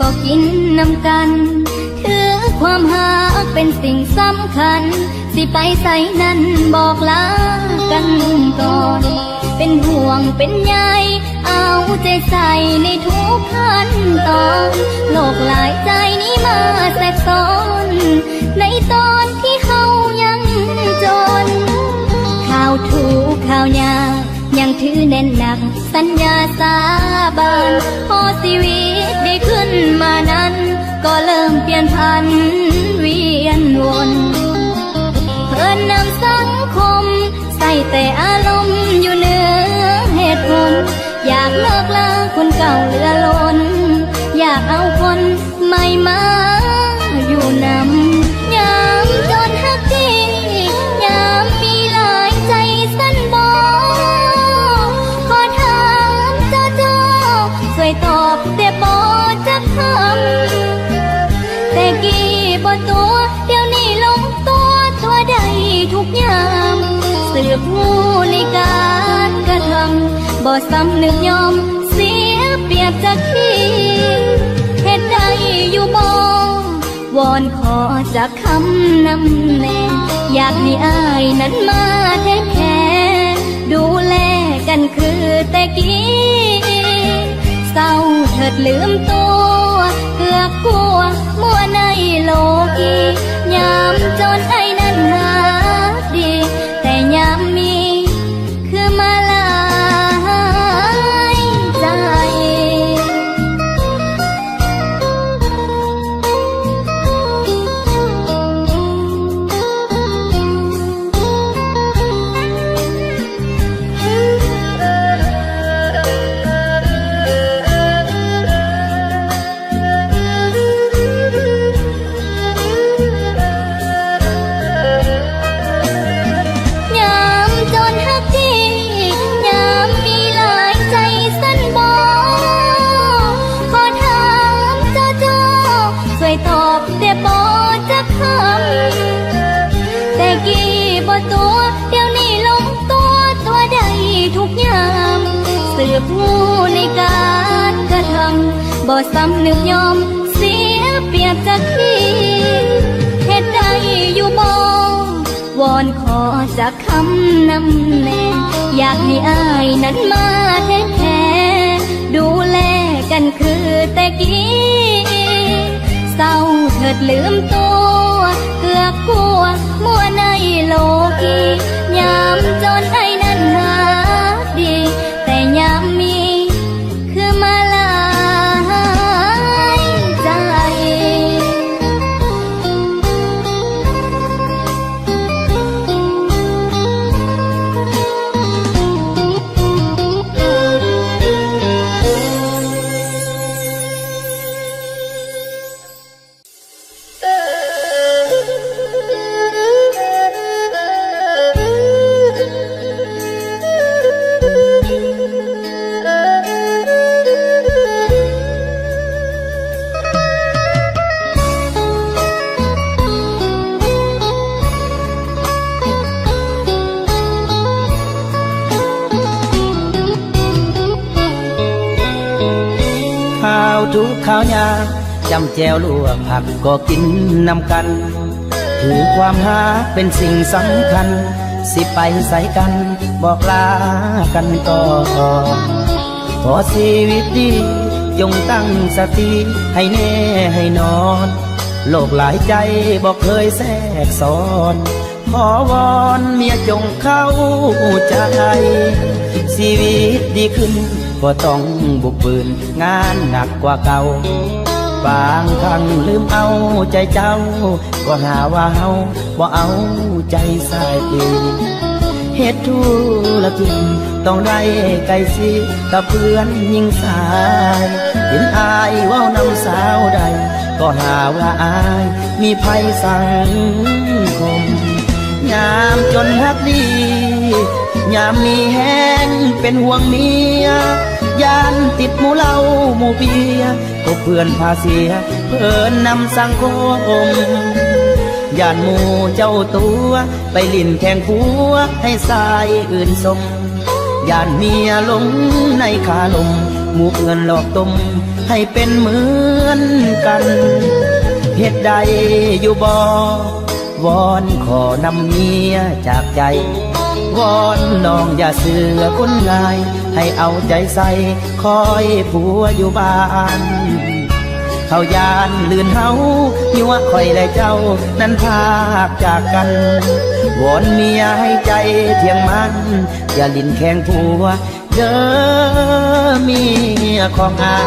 ก็กินนำกันถือความหาเป็นสิ่งสำคัญสิไปใส่นั้นบอกลากันก่อนเป็นห่วงเป็นใยเอาใจใส่ในทุกขั้นตอนโลกหลายใจนี้มาแทรกซ้อนในตอนที่เขายังจนข่าวถูกข่าวยากยังถือแน่นหนักสัญญาสาบานพอชีวิตได้ขึ้นมานั้นก็เริ่มเปลี่ยนพันเวียนวนเพื่อนนำสังคมใส่แต่อารมณ์อยู่เหนือเหตุผลอยากเลิกลาคนเก่าเหลือล้นอยากเอาคนใหม่มาอยู่นำยามจนหักดียามมีหลายใจสั้นบอกขอถามเจ้าช่วยตอบแต่บอกจะคำแต่กี่บ่ตัวเดี๋ยวนี้ลงตัวใดทุกยามสืบหูในการกระทำบ่สำนึกยอมเสียเปรียบจากที่เหตุใดอยู่บ่วอนขอจากคำนำแน่อยากให้อายนั้นมาแทนแค่ดูแลกันคือแต่กี้เศร้าเถิดลืมตัวเกือบกลัวมัวในโลกียามจนไอ้นั้นหาดีแต่ยามมีคือมาลายใจสืบหูในการกระทำบ่สำนึกยอมเสียเปรียบจากที่เหตุใดอยู่บ่วอนขอจากคำนำแน่อยากให้อายนั้นมาแทนแค่ดูแลกันคือแต่กี้เศร้าเถิดลืมตัวเกือบกลัวมัวในโลกียามจนไอ้นั้นหาดีแต่ยามมีคือมาลายใจทุกข้าวยาจำแจวลวกผักก็กินนำกันถือความหาเป็นสิ่งสำคัญสิไปใส่กันบอกลากันต่อขอชีวิตดีจงตั้งสติให้แน่ให้นอนโลกหลายใจบอกเคยแทรกซ้อนขอวอนเมียจงเข้าใจชีวิตดีขึ้นก็ต้องบุกบืนงานหนักกว่าเก่าบางครั้งลืมเอาใจเจ้าก็หาว่าเฮาบ่เอาใจสายปีเฮ็ดธุรกิจต้องได้ไกลสิกับเพื่อนยิงสายเห็นอายว่านำสาวใดก็หาว่าอายมีภัยสังคมยามจนฮักดียามมีแห้งเป็นห่วงเมียยานติดหมู่เหล้าหมู่เบียร์ก็เพื่อนพาเสียเพื่อนนำสังคมยานหมู่เจ้าตัวไปลิ่นแข่งผัวให้สายอื่นสมยานเมียลงในขาลม หมู่เพื่อนหลอกต้มให้เป็นเหมือนกันเหตุใดอยู่บ่วอนขอนำเมียจากใจวอนน้องอย่าเสือคนง่ายให้เอาใจใส่คอยผัวอยู่บ้านเขายานลื่นเฮายั่วคอยและเจ้านั้นพากจากกันวอนเมียให้ใจเที่ยงมันอย่าลิ้นแข็งผัวเด้อเมียของอา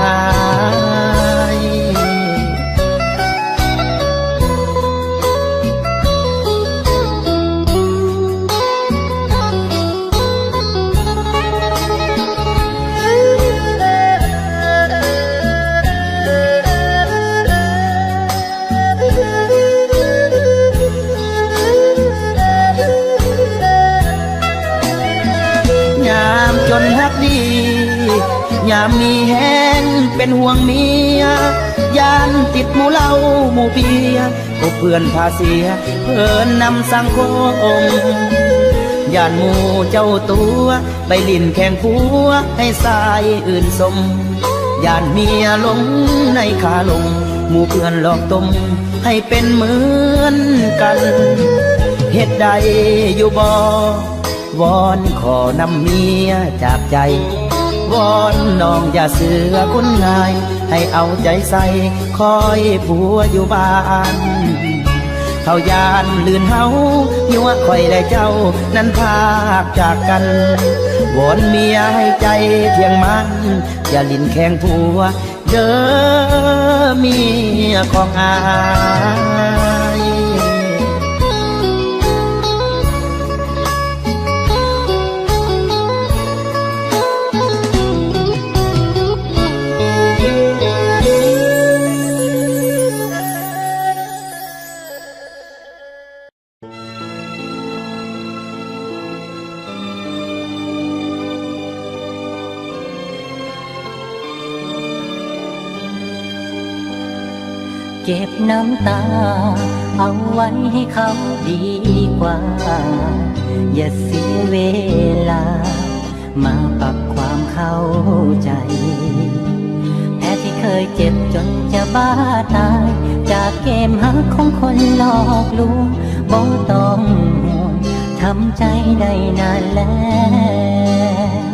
ยจนฮักดียามมีแห้งเป็นห่วงเมียยานติดหมู่เหล้าหมู่เบียร์ก็เพื่อนพาเสียเพื่อนนำสังคมยานหมู่เจ้าตัวไปลิ่นแข่งผัวให้สายอื่นสมยานเมียลงในขาลงหมู่เพื่อนหลอกต้มให้เป็นเหมือนกันเหตุใดอยู่บ่วอนขอนำเมียจากใจวอนน้องอย่าเสือคนง่ายให้เอาใจใส่คอยผัวอยู่บ้านเขายานลื่นเฮายั่วคอยและเจ้านั้นพากจากกันวอนเมียให้ใจเที่ยงมันอย่าลิ้นแข็งผัวเด้อเมียของอายเก็บน้ำตาเอาไว้ให้เขาดีกว่าอย่าเสียเวลามาปรับความเข้าใจแผลที่เคยเจ็บจนจะบ้าตายจากเกมหักของคนหลอกลวงบ่ต้องห่วงทำใจได้นานแล้ว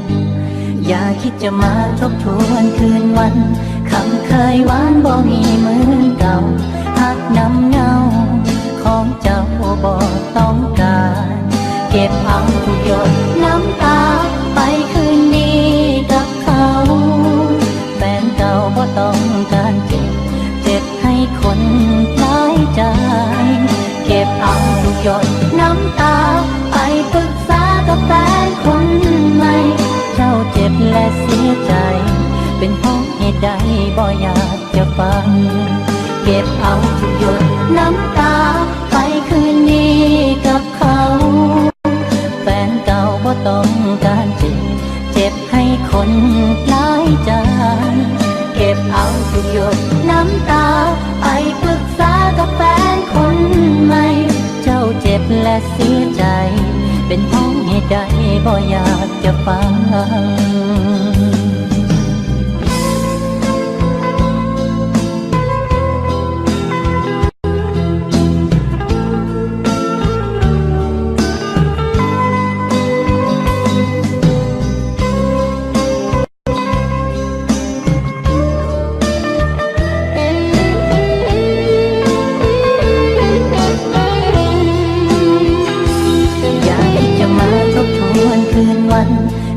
อย่าคิดจะมาทบทวนคืนวันคำเคยหวานบ่มีเหมือนเก่าหักน้ำเงาของเจ้าบ่ต้องการเก็บเอาทุกหยดน้ำตาไปคืนดีกับเขาแฟนเก่าบ่ต้องการเจ็บให้คนหลายใจเก็บเอาทุกหยดน้ำตาไปปรึกษากับแฟนคนใหม่เจ้าเจ็บและเสียใจเป็นเพราะเหตุใดบ่อยากจะฟังเก็บเอาทุกหยดน้ำตาไปคืนนี้กับเขาแฟนเก่าบ่ต้องการเจ็บให้คนหลายใจเก็บเอาทุกหยดน้ำตาไปปรึกษากับแฟนคนใหม่เจ้าเจ็บและเสียใจเป็นเพราะเหตุใดบ่อยากจะฟัง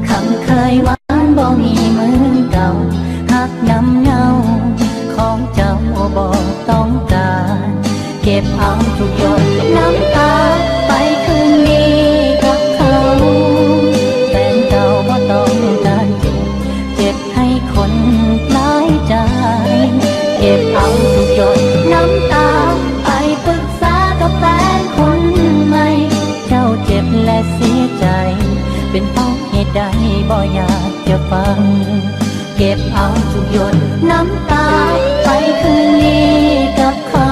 คำเคยหวานบ่มีเหมือนเก่าหักน้ำเงาของเจ้าบ่ต้องการเก็บเอาทุกหยดน้ำตาไปคืนดีกับเขาแฟนเก่าบ่ต้องการเจ็บให้คนหลายใจเก็บเอาทุกหยดน้ำตาไปปรึกษากับแฟนคนใหม่เจ้าเจ็บและเสียใจเป็นเพราะเหตุใดบ่อยากจะฟังเก็บเอาทุกหยดน้ำตาไปคืนนี้กับเขา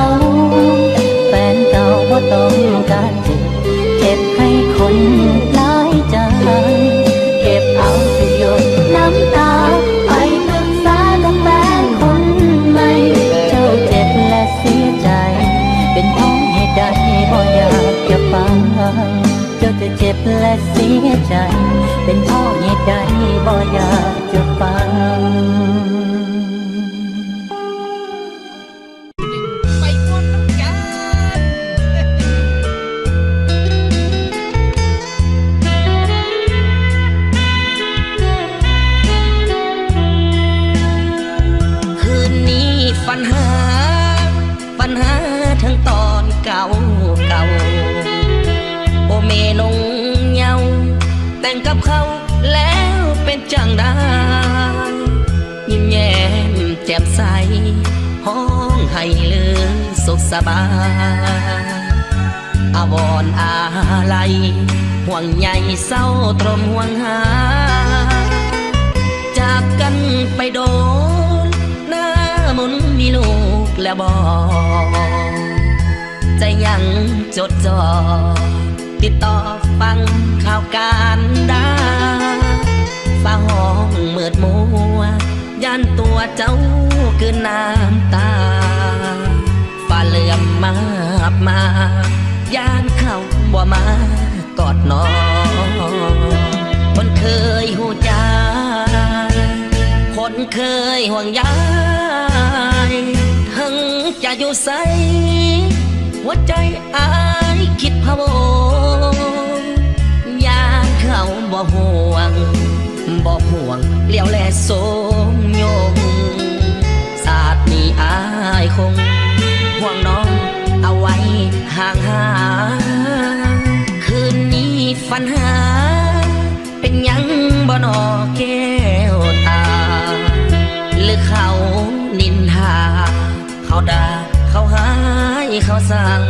แฟนเก่าบ่ต้องการ เป็นเพราะเหตุใดบ่อยากจะฟังเจ้าจะเจ็บและเสียใจเป็นเพราะเหตุใดบ่อยากจะฟังไปม่วนน้ำกันคืนนี้ปัญหาทั้งตอนเก่าโอเมนงเยาแต่งกับเขาแล้วเป็นจังได้ยิ้มแย้มแจ่มใสห้องให้เลือสุขสบายอาวรณ์อาลัยห่วงใยเศร้าตรมห่วงหาจากกันไปโดนหน้ามุนมีลูกแล้วบอกใจยังจดจ่อติดต่อฟังข่าวการดาฟ้าห้องมืดมัวยันตัวเจ้าคืนน้ำตาฟ้าเหลื่อมมาย่านเข้าบ่มากอดนอนคนเคยหูใจคนเคยห่วงใยถึงจะอยู่ไสหัวใจอายคิดพะวงยานเขาบ่ห่วงเลี้ยวแลสมยงศาสตร์นี้อายคงห่วงน้องเอาไว้ห่างคืนนี้ฝันหาเป็นยังบ่นอแก้วตาหรือเขานินทาเขาด่าเขาหายเขาสั่ง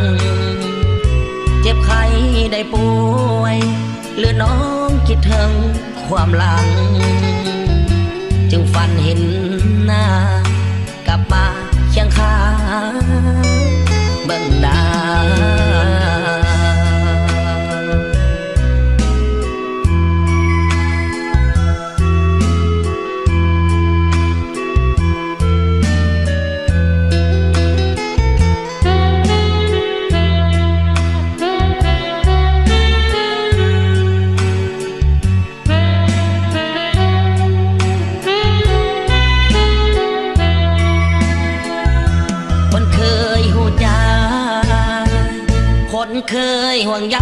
เจ็บไข้ได้ป่วยหรือน้องคิดถึงความหลังจึงฝันเห็นหน้ากลับมาเคียงข้างเบิ่งหน้าเคยห่วงใย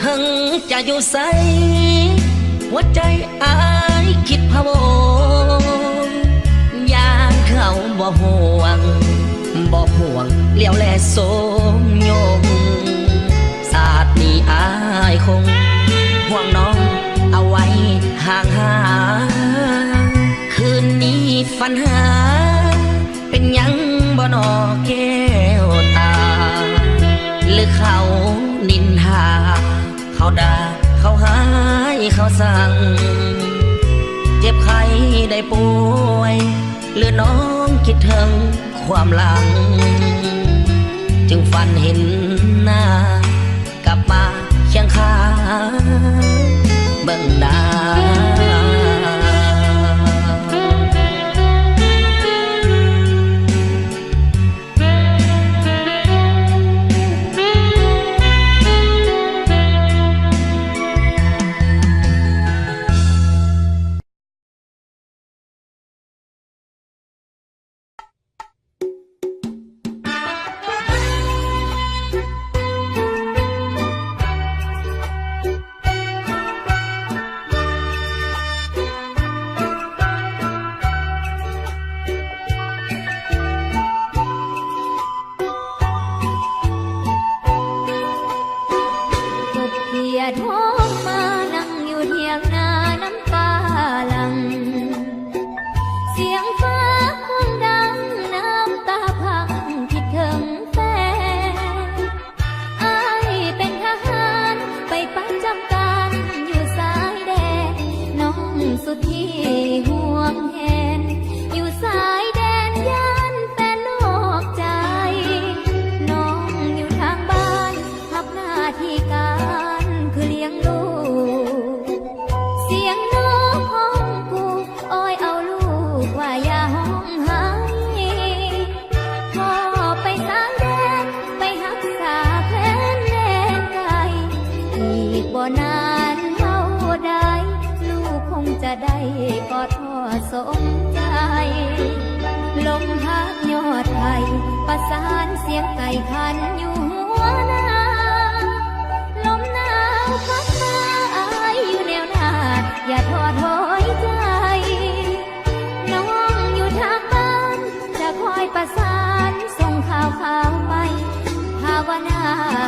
ถึงจะอยู่ไสหัวใจอายคิดพะวงยานเขาบ่ห่วงเลี้ยวแลสมยงศาสตร์นี้อายคงห่วงน้องเอาไว้ห่างคืนนี้ฝันหาเป็นยังบ่นอแก้วตาหรือเขานินทาเขาด่าเขาหายเขาสั่งเจ็บไข้ได้ป่วยหรือน้องคิดถึงความหลังจึงฝันเห็นหน้ากลับมาเคียงข้างเบิ่งหน้า นานเท่าใดลูกคงจะได้กอดพ่อสมใจลมพัดยอดไผ่ประสานเสียงไก่ขันอยู่หัวนาลมหนาวพัดมาอายอยู่แนวหน้าอย่าท้อถอยใจน้องอยู่ทางบ้านจะคอยประสานส่งข่าวไปภาวนา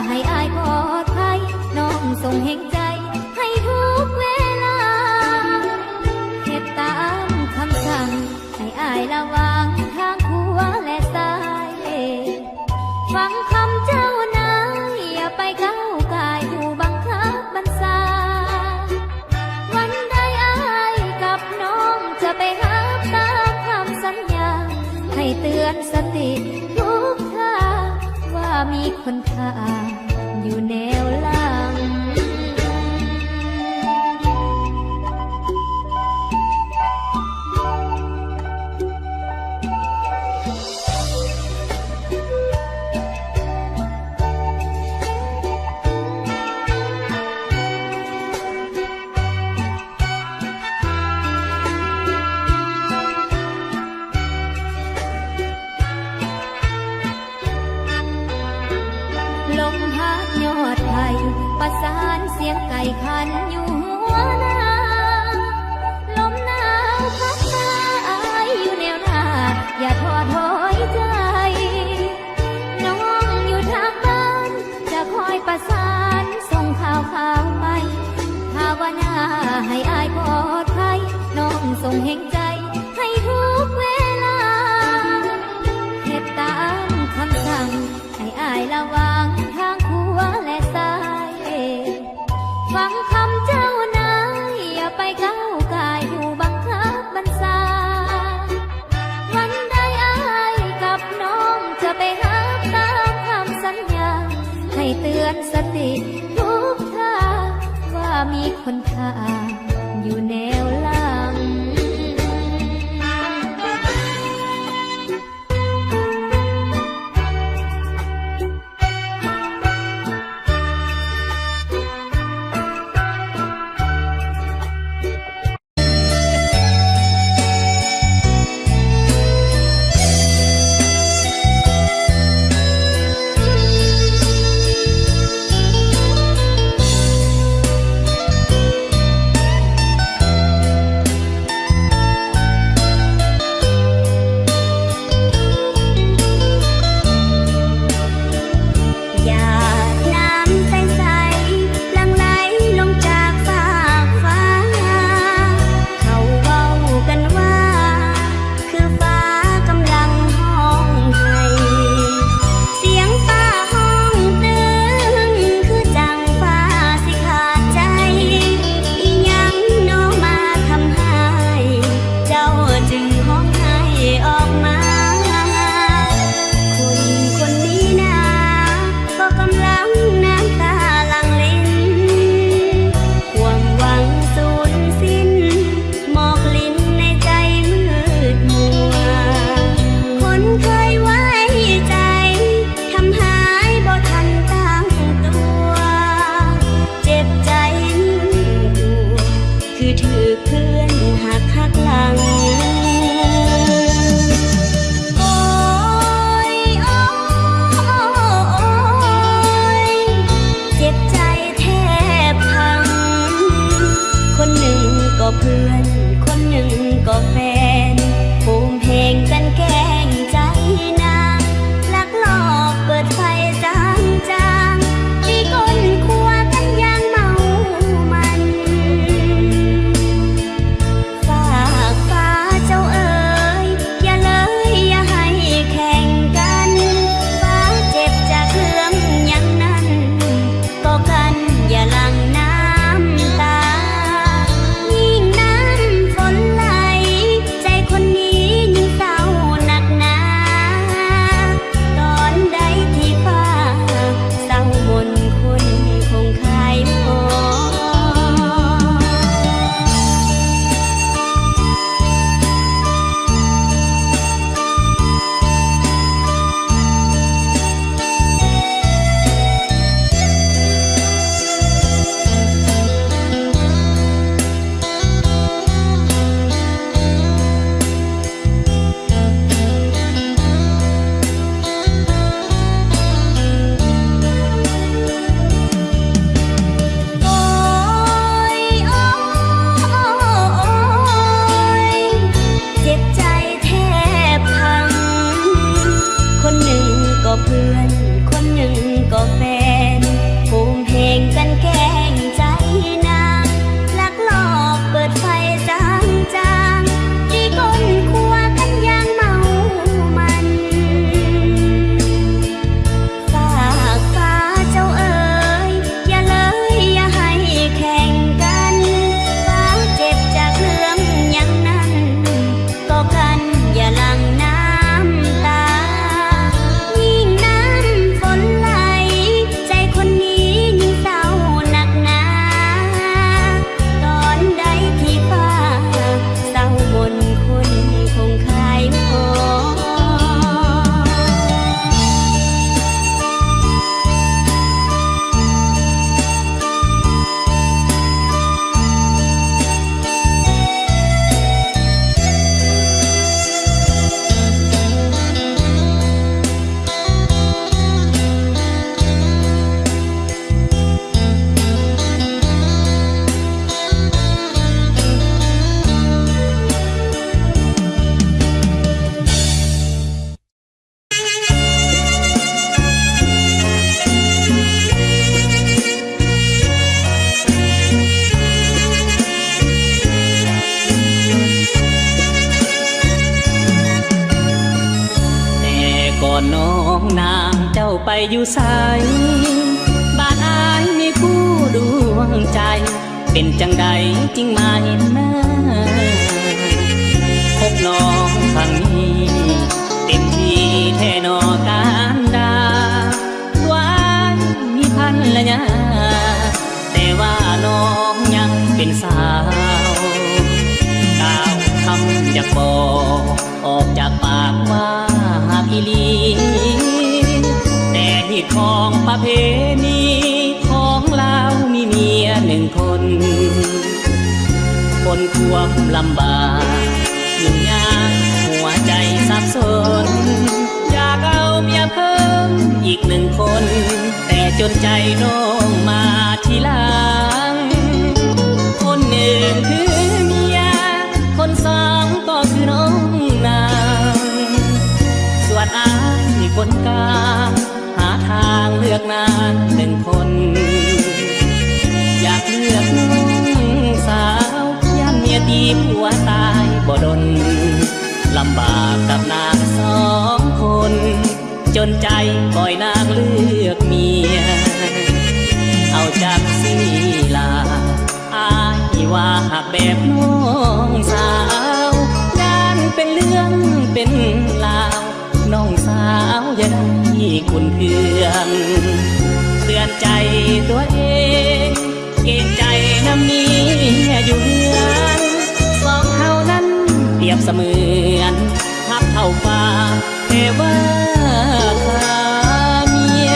ให้อายปลอดภัยน้องส่งแห่งใจให้ทุกเวลาเฮ็ดตามคำสั่งให้อายระวังทางขวาและซ้ายฟังคำเจ้านายอย่าไปก้าวกายผู้บังคับบัญชาวันใดอายกับน้องจะไปหาตามคำสัญญาให้เตือนสติทุกท่าว่ามีคนท่าอยู่แนวหลังลมพัดยอดไผ่ประสานเสียงไก่ขันอยู่หัวนาลมหนาวพัดมาอายอยู่แนวหน้าอย่าท้อถอยใจน้องอยู่ทางบ้านจะคอยประสานส่งข่าวไปภาวนาให้อายปลอดภัยน้องส่งแห่งใจให้ทุกเวลาเฮ็ดตามคำสั่งให้อายระวังทางขวาและซ้ายฟังคำเจ้านายอย่าไปก้าวกายผู้บังคับบัญชาวันใดอายกับน้องจะไปหาตามคำสัญญาให้เตือนสติทุกท่าว่ามีคนท่าอยู่แนวหลัง ก็แฟนภูมิเพลงกันแกล้งใจนางลักลอบเปิดไฟจางๆตีก้นครัวกันอย่างเมามันฝากฟ้าเจ้าเอ๋ยอย่าเลยอย่าให้แข่งกันฟ้าเจ็บจากเรื่องอย่างนั้นก็กันอย่าหลั่งน้ำตายิ่งน้ำฝนไหลใจคนนี้ยิ่งเศร้าหนักหนาตอนใดที่ฟ้าเศร้าบนคนคงคายหอ น้องนางเจ้าไปอยู่ไสบ้านอายมีคู่ดวงใจเป็นจังใดจริงมาเห็นหน้าพบน้องครั้งนี้เต็มที่แท่นอการดาตัวอายมีพันละยาแต่ว่าน้องยังเป็นสาวก้าวคำอยากบอกออกจากปากว่าอีหลีแต่เหตุของประเพณีของเรามีเมียหนึ่งคนคนควบลำบากยุ่งยากหัวใจสับสนอยากเอาเมียเพิ่มอีกหนึ่งคนแต่จนใจน้องมาทีหลังคนหนึ่งคือเมียคนสองก็คือน้องนางส่วนอายคนกลางหาทางเลือกนางหนึ่งคนอยากเลือกน้องสาวยันเมียตีผัวตายบ่ดนลำบากกับนางสองคนจนใจปล่อยนางเลือกเมียเอาจากสีลาอายว่าหากแบบน้องสาวยันเป็นเรื่องเป็นราวน้องสาวอย่าได้คุณเคืองเตือนใจตัวเองเกรงใจน้ำนี้อยู่เมืองสองเท่านั้นเปรียบเสมือนทับเท่าฟ้าเทวาคาเมีย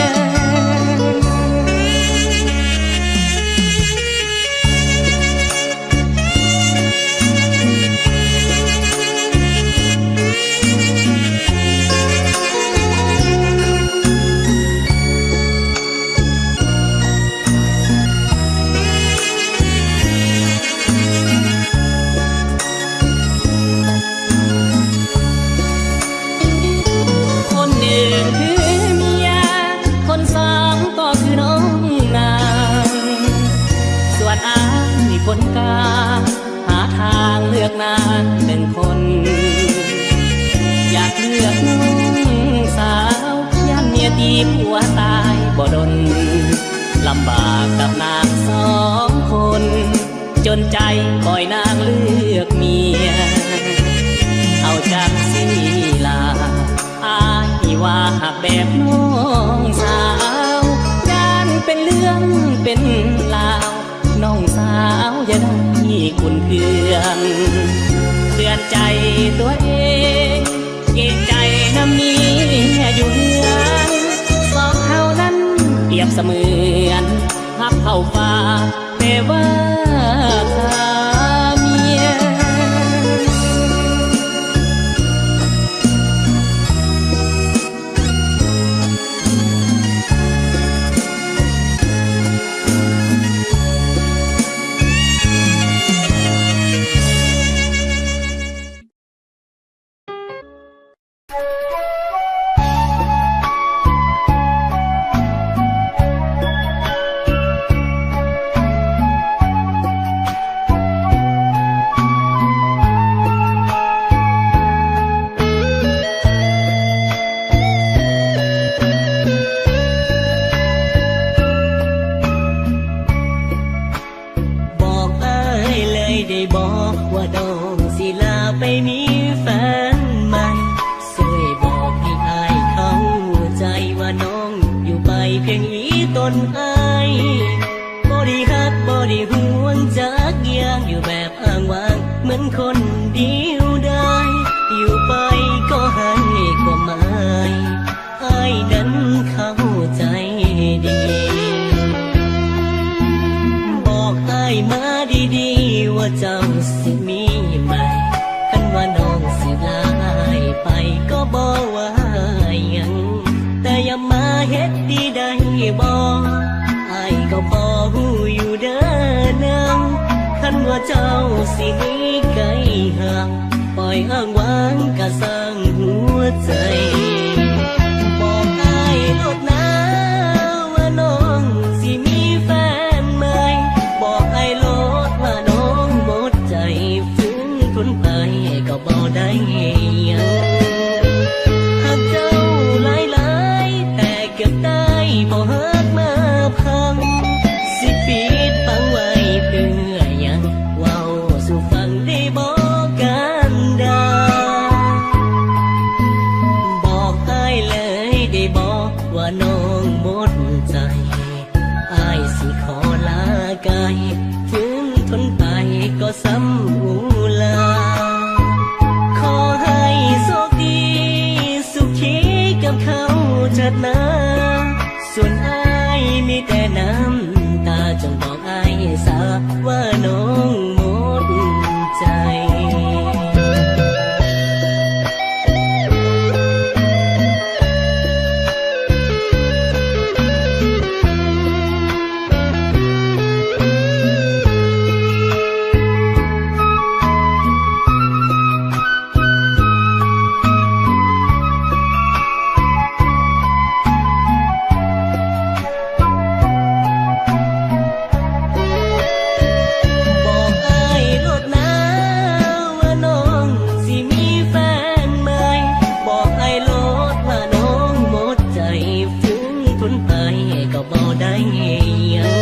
คนกลางหาทางเลือกนางหนึ่งคนอยากเลือกน้องสาวยันเมียตีผัวตายบ่ดนลำบากกับนางสองคนจนใจปล่อยนางเลือกเมียเอาจากสีลาอายว่าหากแบบน้องสาวยันเป็นเรื่องเป็นราวน้องสาวอย่าได้คุณเคืองเตือนใจตัวเองเกรงใจน้ำนี้อยู่เมืองสองเท่านั้นเปรียบเสมือนพับเท่าฟ้าเทวาคาเมีย น้องอยู่ไปเพียงอีตนอายบ่ได้ฮักบ่ได้ห่วงจักอย่างอยู่แบบอ้างว้างเหมือนคนเดียวได้อยู่ไปก็ให้ความหมายอายนั้นเข้าใจดีบอกอายมาดีๆว่าเจ้าสิมีใหม่คันว่าน้องสิลายไปก็บ่ว่าหยังแต่อย่ามาเฮ็ดดีได้บ่อายก็พอหูอยู่เด้อนางคันว่าเจ้าสิหนีไกลห่างปล่อยอ้างว้างกะสร้างหัวใจบอกอายโลดนะว่าน้องสิมีแฟนใหม่บอกอายโลดว่าน้องหมดใจฝืนทนไปก็บ่ได้หยังหากเจ้าหลายๆแต่เก็บได้บ่ฮักมาพังสิปิดปังไว้เพื่อหยังเว้าสู่ฟังได้บ่กันดาบอกอายเลยได้บ่ว่าน้องหมดใจอายสิขอลาไกลถึงทนไปก็ซ้ำหูลาขอให้โชคดีสุขีกับเขาเถิดนะส่วนอายมีแต่น้ำตาจงบอกอายซะว่าน้องหมดใจบอกอายโลดนะว่าน้องสิมีแฟนใหม่บอกอายโลดว่าน้องหมดใจฝืนทนไปก็บ่ได้หยัง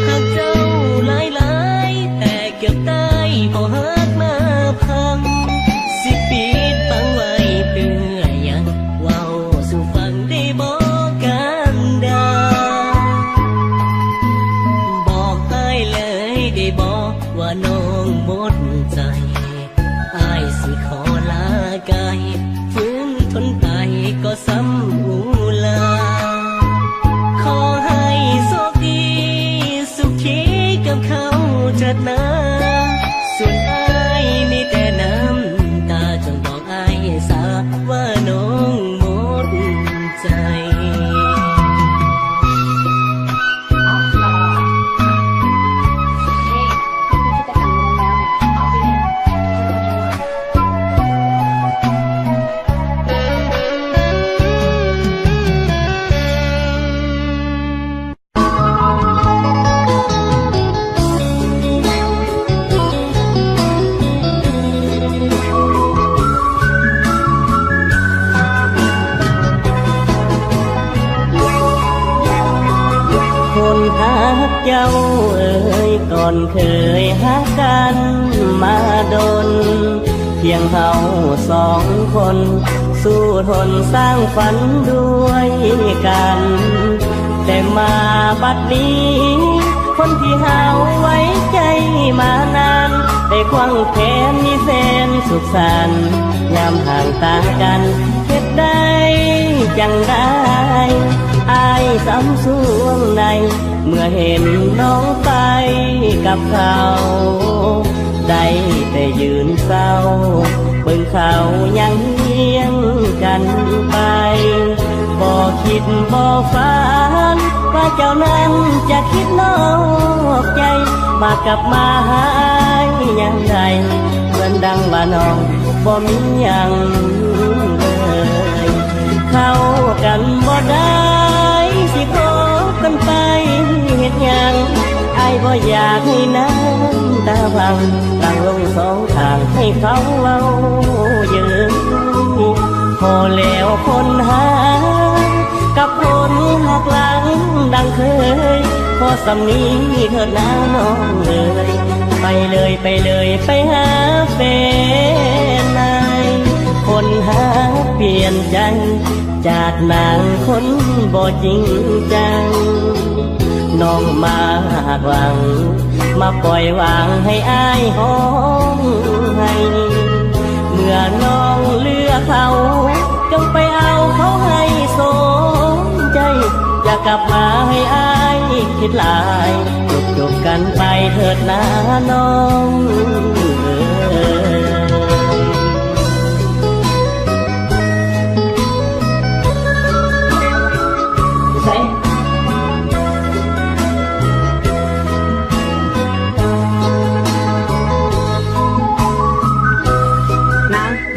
หากเจ้าหลายๆแต่เก็บได้บ่ฮักมาพังสิปิดปังไว้เพื่อหยังเว้าสู่ฟังได้บ่กันดาบอกอายเลยได้บอกว่าน้องหมดใจอายสิขอลาไกลฝืนทนไปก็ซ้ำหูลาขอให้โชคดีสุขีกับเขาเถิดนะส่วนอายมีแต่น้ำตาจงบอกอายซะว่าน้องหมดใจ คนฮักเจ้าเอ่ยก่อนเคยฮักกันมาดนเพียงเขาสองคนสู้ทนสร้างฝันด้วยกัน แต่มาบัดนี้ คนที่หาไว้ใจมานานได้ควงแขนมีแฟนสุขสันต์ยามห่างตากันเฮ็ดได้จังได้อายซ้ำสวงในเมื่อเห็นน้องไปกับเขาได้แต่ยืนเศร้าเบิ่งเขายังเฮียงกันไปบ่คิดบ่ฝันว่าเจ้านั้นจะคิดนอกใจมากับมาหายยังไงเหมือนดังว่าน้องบ่มีหยังเลยเข้ากันบ่ได้สิพบกันไปเฮ็ดหยังอ้ายบ่อยากให้น้ำตาพังตั้งลงสองทางให้เขาเว้าเยอะพอแล้วคนหากับคนหักหลังดังเคยพอสำนีเถิดนะน้องเลยไปเลยไปเลยไปหาแฟนนายคนหาเปลี่ยนใจ จากนางคนบ่จริงจังน้องมาหวังมาปล่อยวางให้อายห้องให้เมื่อน้องเลือกเขาจงไปเอาเขาให้สมใจอย่ากลับมาให้อายคิดหลายจบกันไปเถิดนะน้อง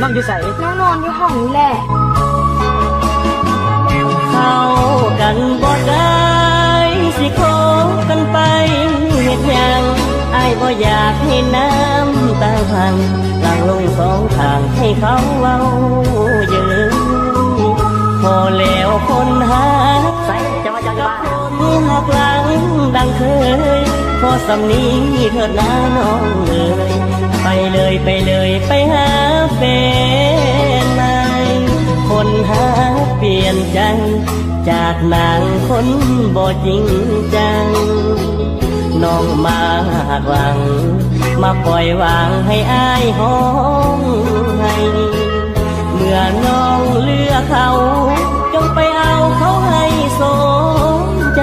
น้องอยู่ใส่ น้องนอนอยู่ห้องนี้แหละ เข้ากันบ่ได้สิคบกันไปเฮ็ดหยังอ้ายบ่อยากให้น้ำตาพังหลังลงสองทางให้เขาเว้าเยอะพอแล้วคนหาใส่จะมาจากบ้านคนหักหลังดังเคยพอสำนีเถิดนะน้องเลยไปเลยไปเลยไปหาแฟนใหม่คนหาเปลี่ยนใจจากนางคนบ่จริงจังน้องมาหวังมาปล่อยวางให้อายห้องให้เมื่อน้องเลือกเขาจงไปเอาเขาให้สมใจ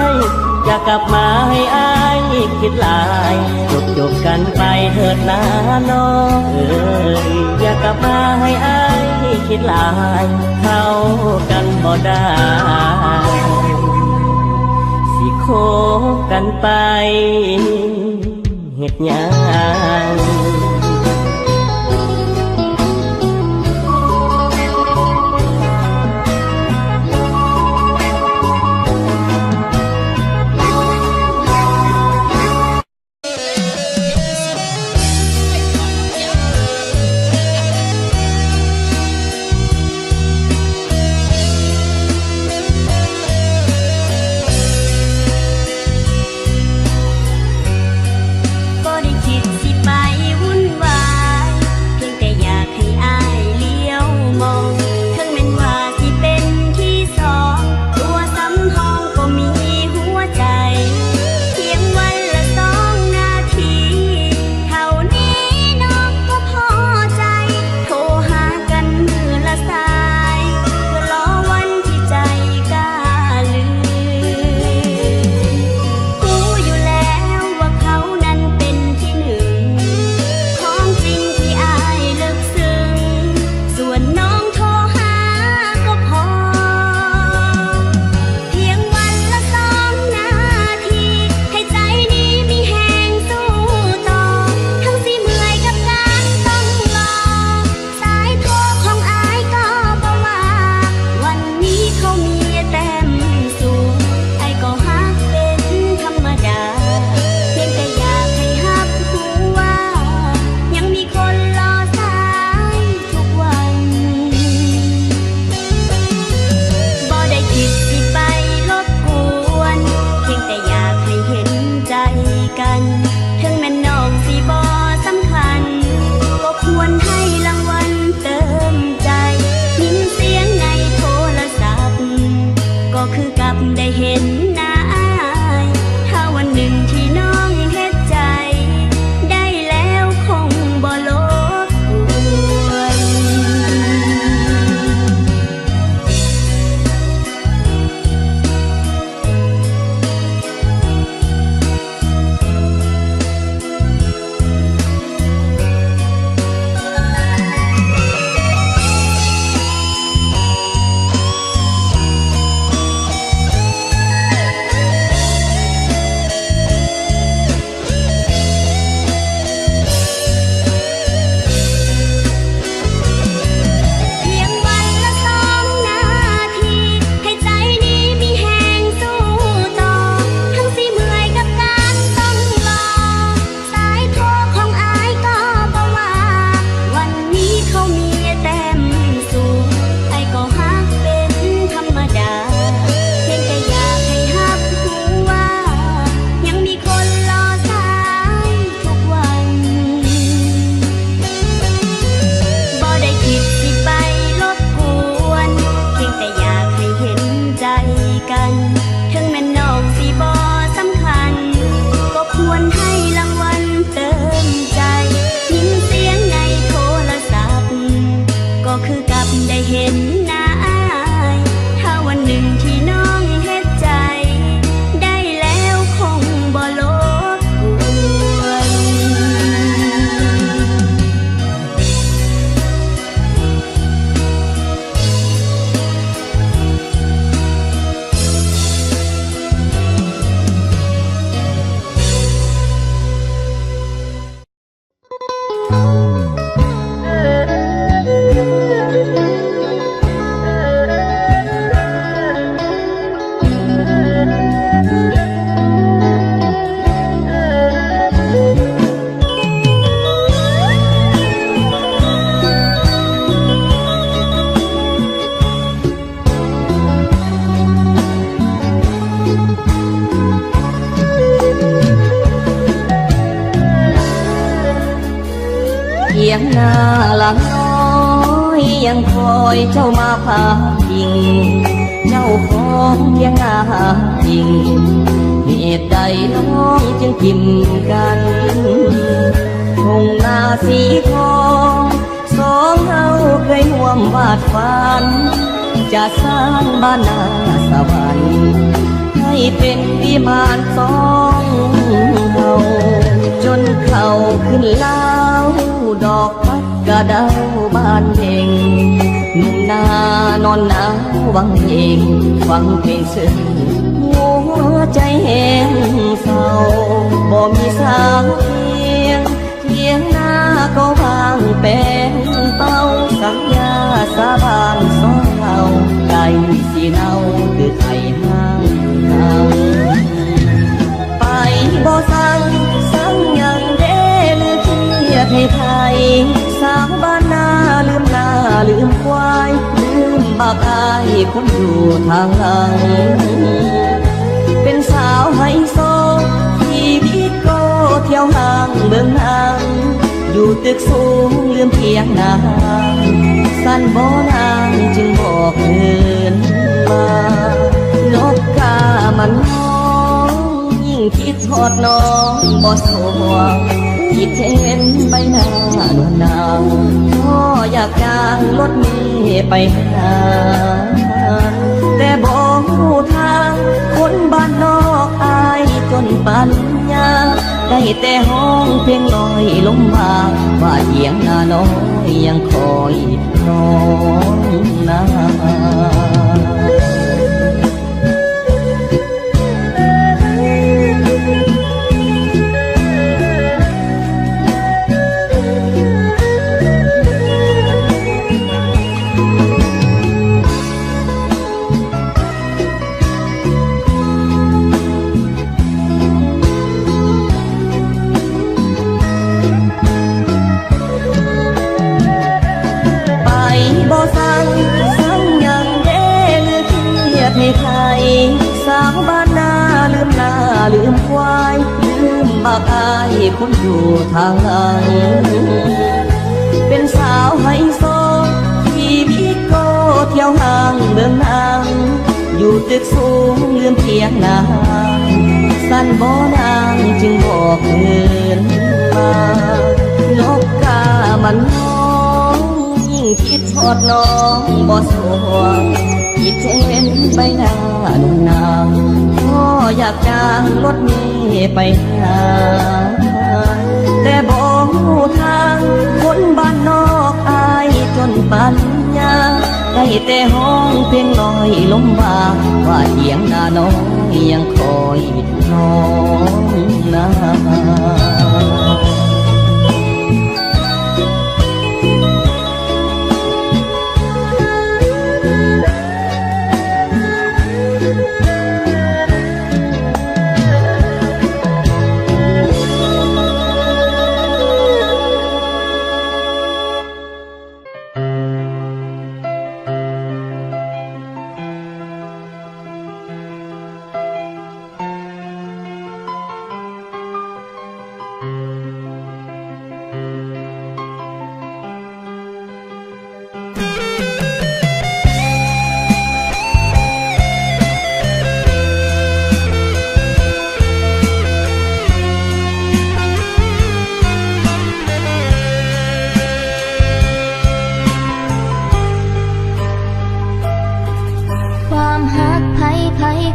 อย่ากลับมาให้อายคิดหลายจบกันไปเถิดนะน้องอย่ากลับมาให้อายคิดหลายเข้ากันบ่ได้สิคบกันไปเฮ็ดหยัง เ หน้าหลังน้อยยังคอยเจ้ามาพาพิงเจ้าของเพียงหน้าจริงเหตุใดน้องจึงกิมกันคงหน้าสีทองสองเฮาเคยร่วมวาดฝันจะสร้างบ้านนาสวรรค์ให้เป็นวิมานสองเฮาจนเข้าขึ้นลาวดอกพัดกระเดาบานเพ่งหนุ่มนานอนหนาววังเองฟังเพลงซึ้งหัวใจแห้งเศร้าบ่มีสาวเพียงเทียงหน้าก็วางแป้งเป้าสัญญาสาบานสองเราไก่สีเนาคือไข่ห้างไปบ่สั่งยังเด้หรือเทียดให้ไทยสาวบ้านนาลืมหน้าลืมควายลืมบากอายคนอยู่ทางหลังเป็นสาวไฮโซที่บิ๊กโก้เที่ยวห้างเมืองนางอยู่ตึกสูงลืมเพียงนางสั้นบ่นางจึงบอกเดินมานกกามันน้องยิ่งคิดทอดน้องบ่สวงคิดเห็นใบหน้านวลนางก็อยากจ้างรถเมล์ไปหาแต่บอกหูทางคนบ้านนอกอายจนปัญญาได้แต่ห้องเพียงลอยลมมาว่าเอียงหน้าน้อยยังคอยน้องนาให้ไทยสาวบ้านนาลืมหน้าลืมควายลืมบากอายคนอยู่ทางหลังเป็นสาวไฮโซที่บิ๊กโก้เที่ยวห้างเมืองนางอยู่ตึกสูงลืมเพียงนางสั้นบ่นางจึงบอกเดินมานกกามันน้องยิ่งคิดทอดน้องบ่สวงคิดเห็นใบหน้าหนุ่มนางก็อยากจ้างรถเมล์ไปหาแต่บอกหูทางคนบ้านนอกอายจนปัญญาได้แต่ห้องเพียงลอยลมบาว่าเอียงหน้าน้อยยังคอยน้องนา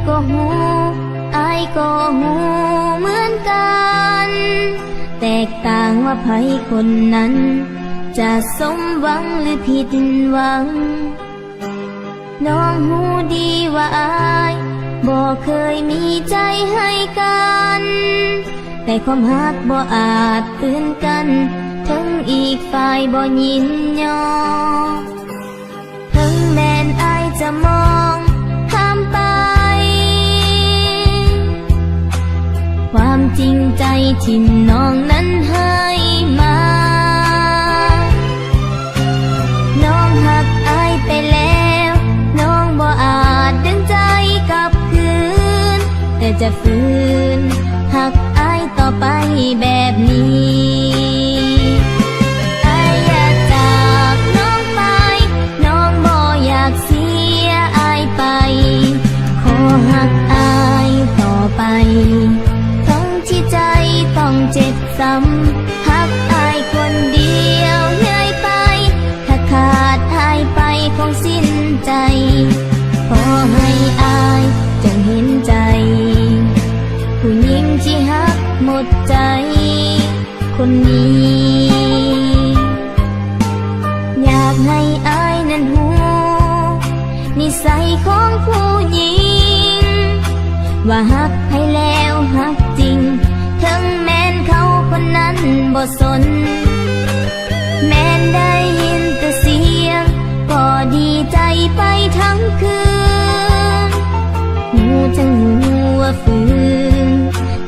ก็หูอายก็หูเหมือนกันแตกต่างว่าไผคนนั้นจะสมหวังหรือผิดหวังน้องหูดีว่าอายบ่เคยมีใจให้กันแต่ความฮักบ่อาจตื่นกันทั้งอีกฝ่ายบ่ยินยอมทั้งแม้นอายจะมองข้ามไปความจริงใจที่น้องนั้นให้มาน้องหักอายไปแล้วน้องบ่อาจดึงใจกลับคืนแต่จะฝืนหักอายต่อไปแบบนี้อาย ว่าฮักให้แล้วฮักจริงถึงแม้นเขาคนนั้นบ่สน แม้นได้ยินแต่เสียงก็ดีใจไปทั้งคืนหูจังหูว่าฝืน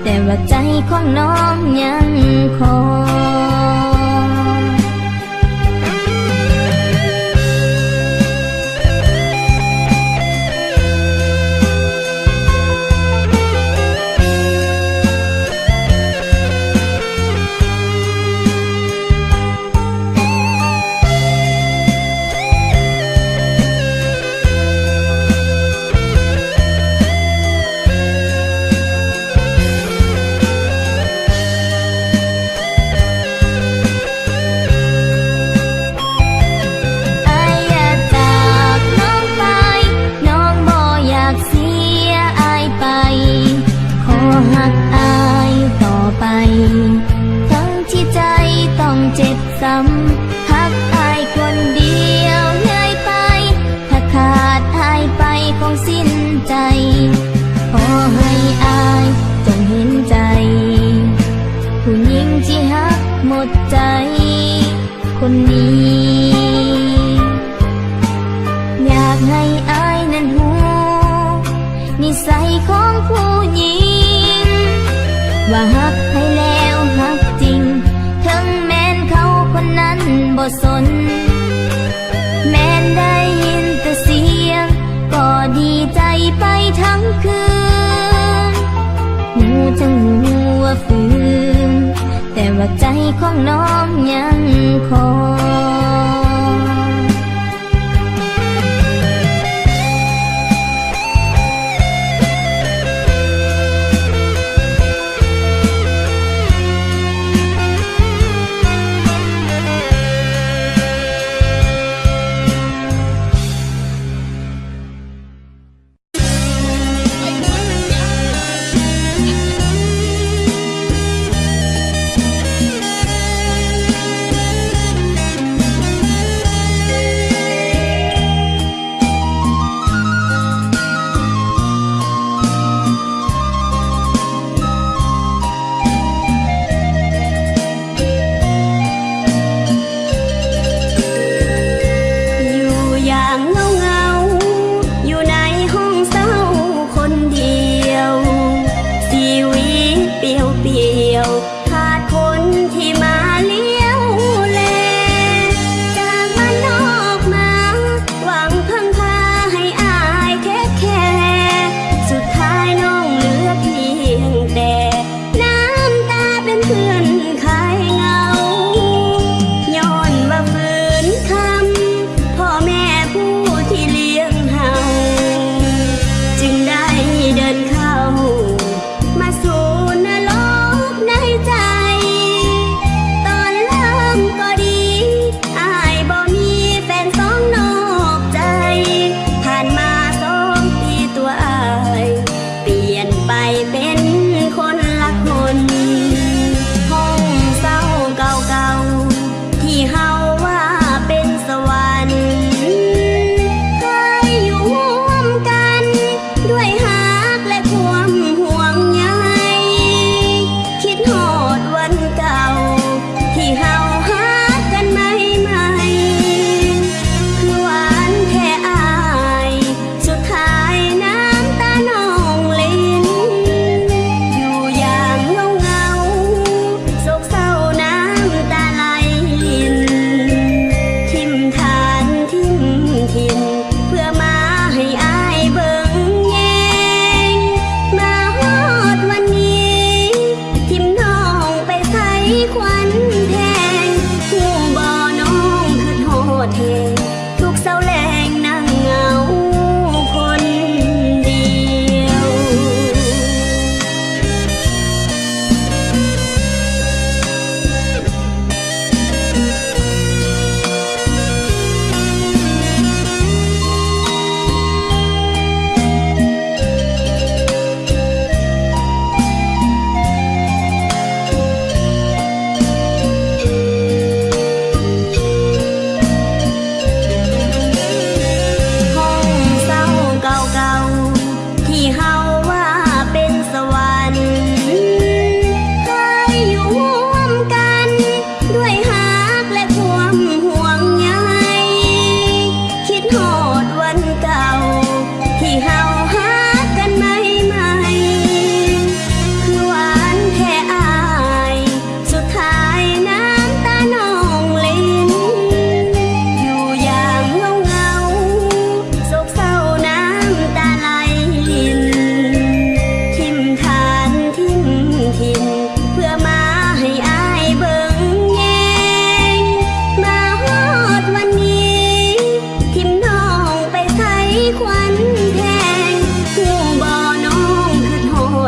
แต่ว่าใจของน้องยังคอย ว่าฮักให้แล้วฮักจริงถึงแม้นเขาคนนั้นบ่สนแม้นได้ยินแต่เสียงก็ดีใจไปทั้งคืนหูจังหูว่าฝืนแต่ว่าใจของน้องยังคอย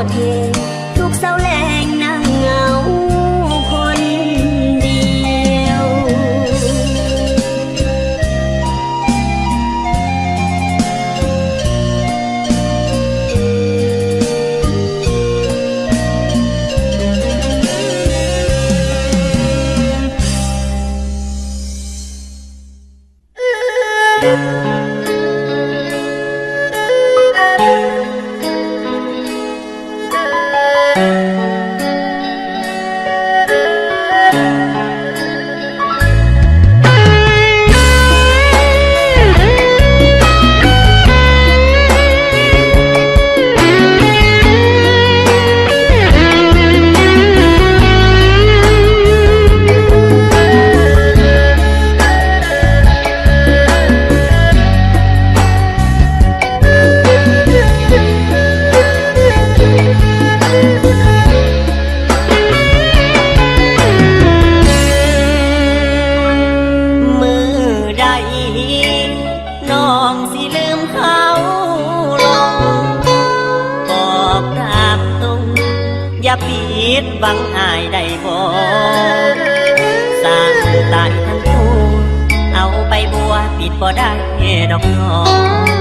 ษเหตุทุกเศร้าแรงนั่งเหงาคนเดียว อย่าปิดบังอายได้บ่สร้างตายทั้งคู่เอาไปบัวปิดบ่ได้ดอกน้อง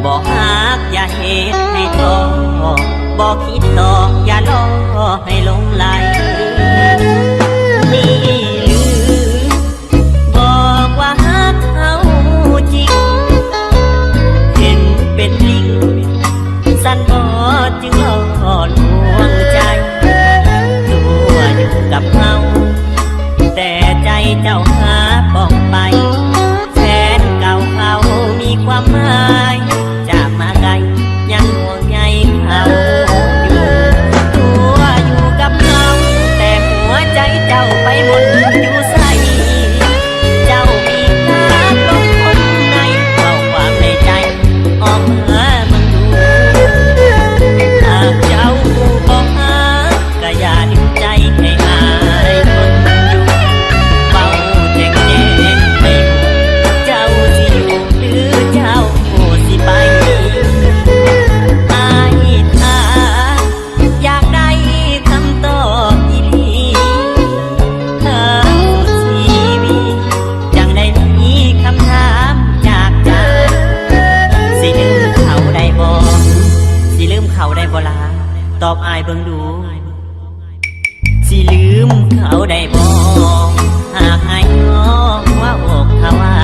บ่ฮักอย่าเหตุให้ท้อบ่คิดต่ออย่าล่อให้หลงไหลนี่หรือบอกว่าฮักเขาจริงเห็นเป็นลิงสั่นบ่จึงหลอกลวงใจตัวอยู่กับเขาแต่ใจเจ้าหาป้องไปแฟนเก่าเขามีความหมายจากมาไกลยังห่วงใยเขาอยู่ตัวอยู่กับเขาแต่หัวใจเจ้าไปหมดอยู่ใส่เจ้ามีการลงคนในเอาความในใจออกมามึงดูหากเจ้าบอกหาก็อย่าดึงใจให้อายคนอยู่เบาแจ้งแจ้งให้เจ้าสิอยู่หรือเจ้าสิไปอายท่าอยากได้คำตอบอีหลีถ้าชีวิตจังได้มีคำถามจากใจสิลืมเขาได้บ่สิลืมเขาได้บ่ล่ะตอบอายเบิ่งดูสิลืมเขาได้บ่หากอายน้องว่าอกเขาว่า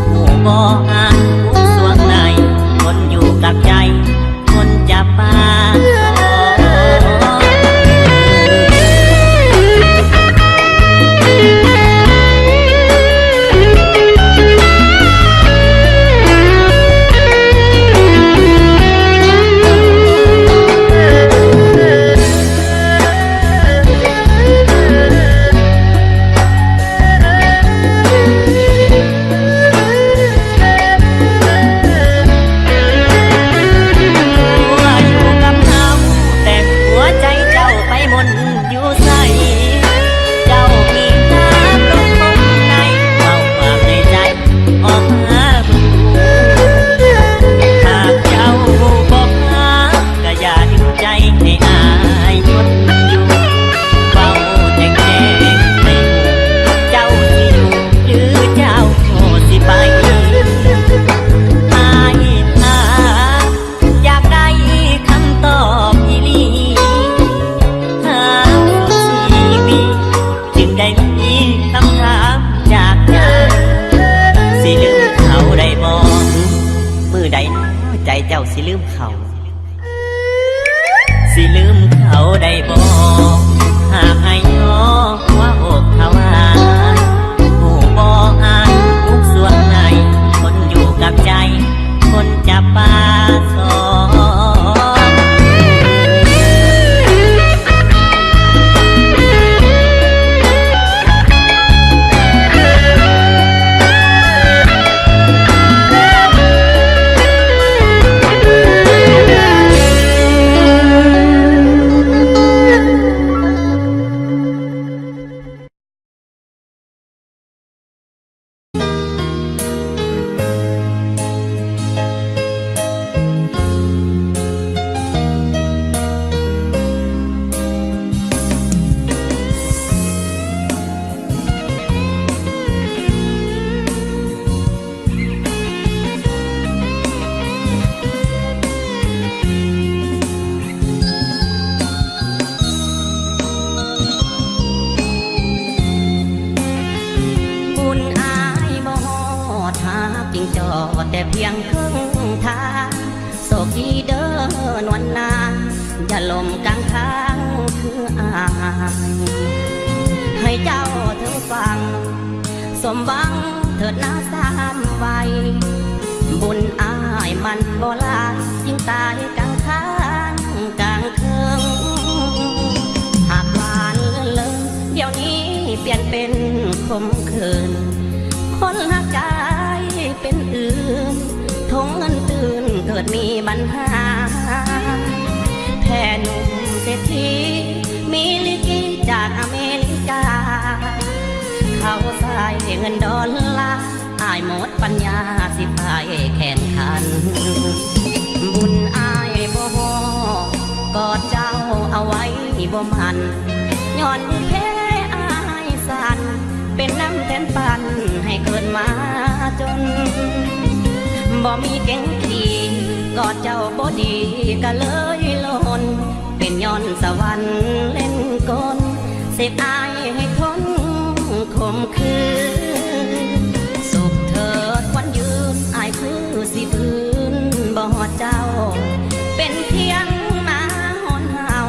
หูบ่อ่านทุกส่วนในคนอยู่กับใจคนจะปาใจเจ้าสิลืมเขาสิลืมเขาได้บ่หากไอ้น้องว่าอกเขาว่าหูบ่อ่านทุกส่วนในคนอยู่กับใจคนจะปาสอง เพียงครึ่งทางโศกดีเดินวันนานอย่าลมกลางทางคืออายให้เจ้าเธอฟังสมหวังเถิดนาสามวัยบุญอายมันโบราณยิ่งตายกลางทางกลางเคืองหากหวานเลื่อนเลยเดี๋ยวนี้เปลี่ยนเป็นคมคืนคนหักใจเป็นอื่นทงเงินตื่นเกิดมีปัญหาแพ่หนุ่มเศรษฐีมีลิกิจากอเมริกาเขาใส่เงินดอลลาร์อายหมดปัญญาสิพายแข่งขันบุญอายบ่ฮอกอดเจ้าเอาไว้บ่มันย้อนแพ้อายสั่นเป็นน้ำแทนปันให้เกิดมาจนบ่มีเก่งขี่กอดเจ้าบ่ดีก็เลยหล่นเป็นย้อนสวรรค์เล่นกลเสกอายให้ทนคมคืนสุขเถิดวันยืนอายคือสิพื้นบ่ฮอดเจ้าเป็นเพียงหมาหอนเห่า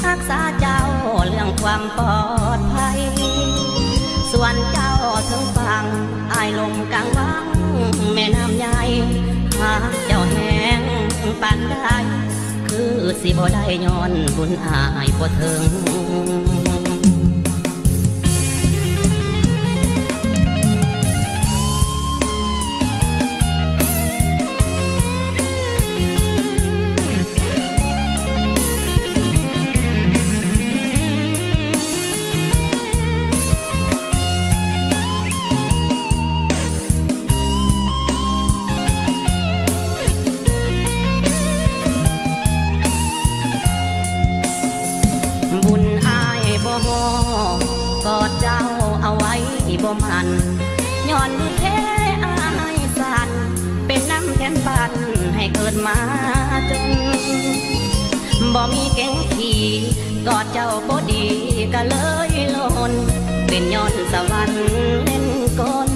รักษาเจ้าเรื่องความปลอดภัยส่วนเจ้าถึงฟังอายลงกลางวังแม่น้ำใหญ่หากเจ้าแห้งปานได้คือสิบ่ได้ย้อนบุญอายบ่ถึงกอดเจ้าเอาไว้บ่มันย้อนมือแพ้อายสั่นเป็นน้ำแทนปันให้เกิดมาจนบ่มีเก่งขี่กอดเจ้าบ่ดีก็เลยหล่นเป็นย้อนสวรรค์เล่นกล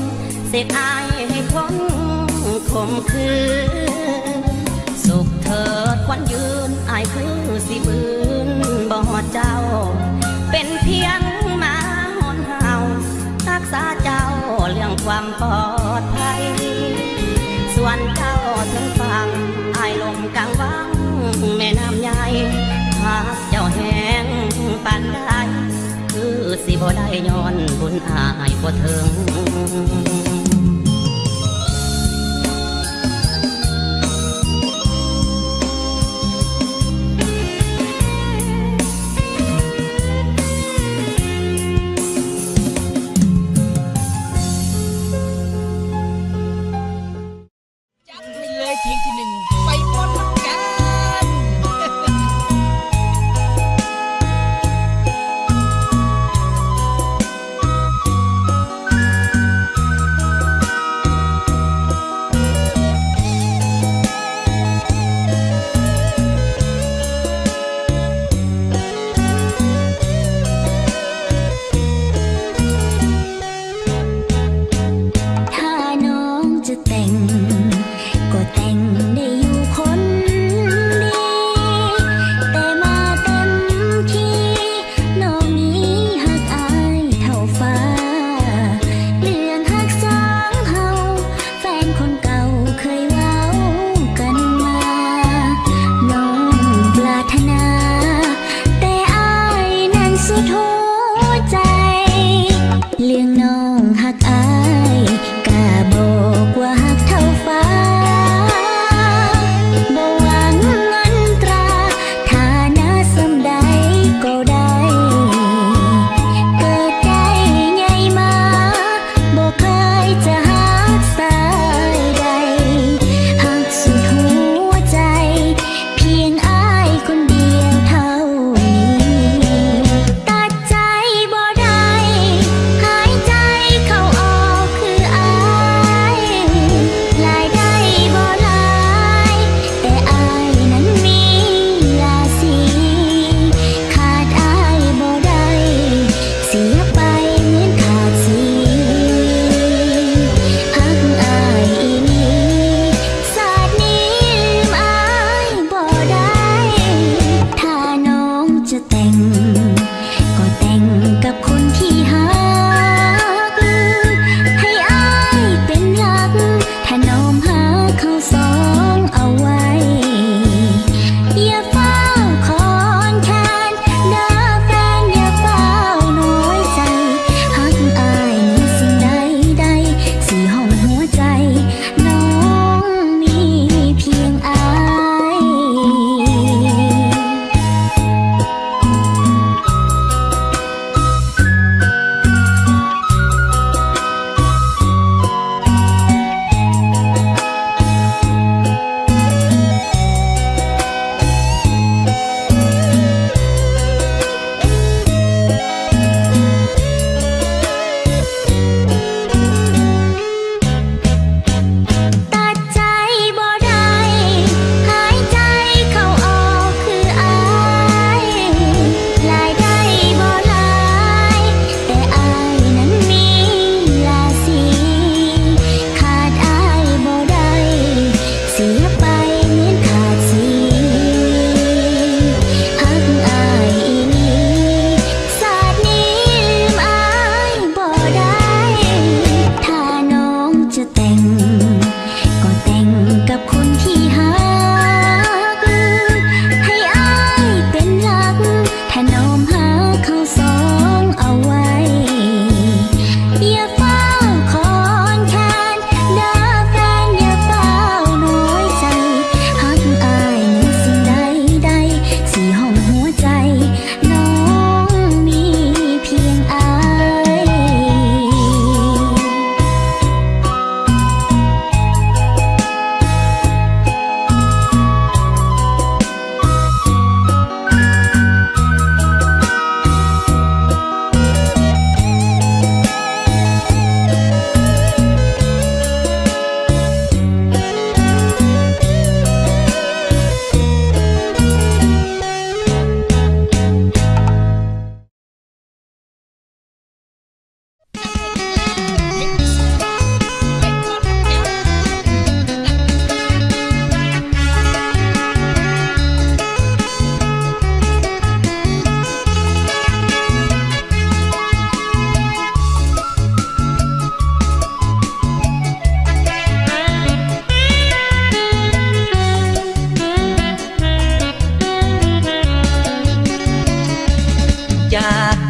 เสกอายให้คนคมคืนสุขเถิดวันยืนอายคือสิบืนบ่ฮอดเจ้าเป็นเพียงหมาหอนเห่ารักษาเจ้าเรื่องความปลอดภัยส่วนเจ้าถึงฟังอายลมกลางวังแม่น้ำใหญ่หากเจ้าแห้งปานได้คือสิบ่ได้ย้อนบุญอายบ่ถึงเพลงที่หนึ่งไปพร้อมกัน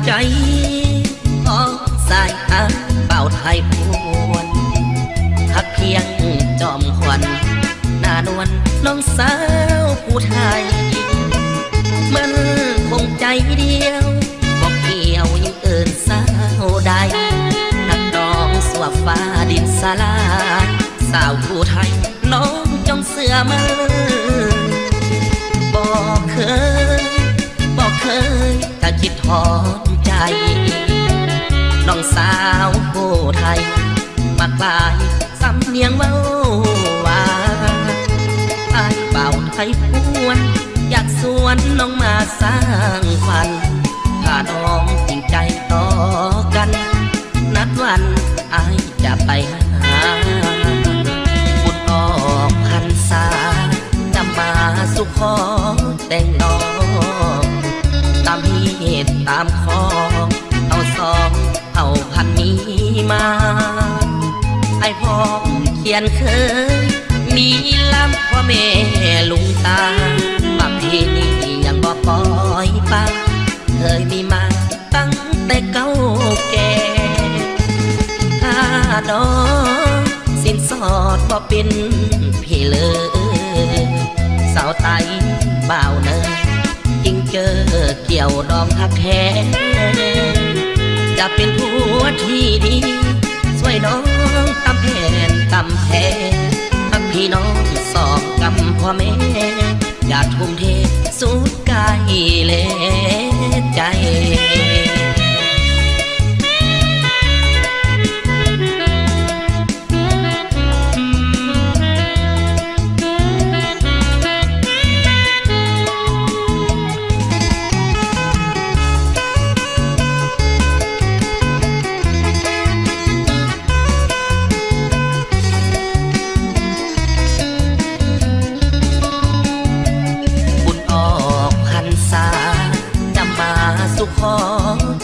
ใจออกสายตาเป่าไทยพวนหักเพียงจอมควันหน้านวลน้องสาวผู้ไทยมันคงใจเดียวบอกเกี่ยวยังเอินสาวใดนักดองสวบฟ้าดินสลายสาวผู้ไทยน้องจงเสือมือบอกเคยจะคิดถอนใจน้องสาวผู้ไทยมากลายสำเนียงเว้าว่าไอ้เป่าไทยพวนอยากสวนน้องมาสร้างฝันถ้าน้องจริงใจต่อกันนัดวันไอ้จะไปหาบุญออกพรรษาจะมาสุขอแต่งน้องตามเหตุตามคอเอาสองเอาพันนี้มาไอ้พ้องเขียนเคยมีลำพ่อแม่ลุงตาประเพณียังบ่ปล่อยปาเคยมีมาตั้งแต่เก่าแก่ถ้าดอกสินสอดบ่เป็นพี่เลยสาวไตบ่าวเนยจึงเจอเกี่ยวดองหักแท้จะเป็นผัวที่ดีช่วยน้องตำแผ่นตำแพ้ทั้งพี่น้องสองกำพ่อแม่อยากทุ่มเทสุดกายและใจขอ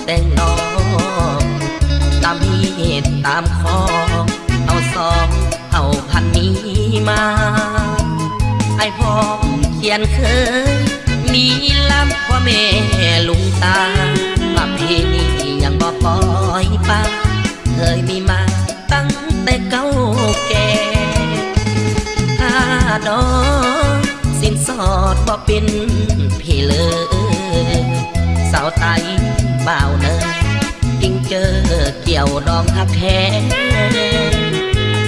แต่งน้องตามเหตุตามคอเอาสองเอาพันนี้มาไอ้พ้องเขียนเคยมีลำพ่อแม่ลุงตาประเพณียังบ่ปล่อยปาเคยมีมาตั้งแต่เก่าแก่ถ้าดอกสินสอดบ่เป็นพี่เลยสาวไตบ่าวเนยจึงเจอเกี่ยวดองหักแท้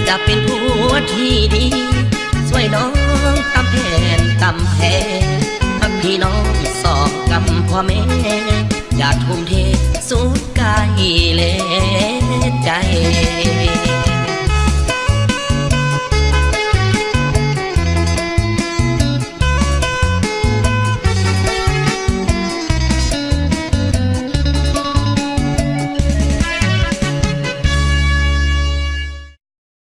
จะเป็นผัวที่ดีช่วยน้องตำแผ่นตำแพ้ทั้งพี่น้องสองกำพ่อแม่อยากทุ่มเทสุดกายและใจ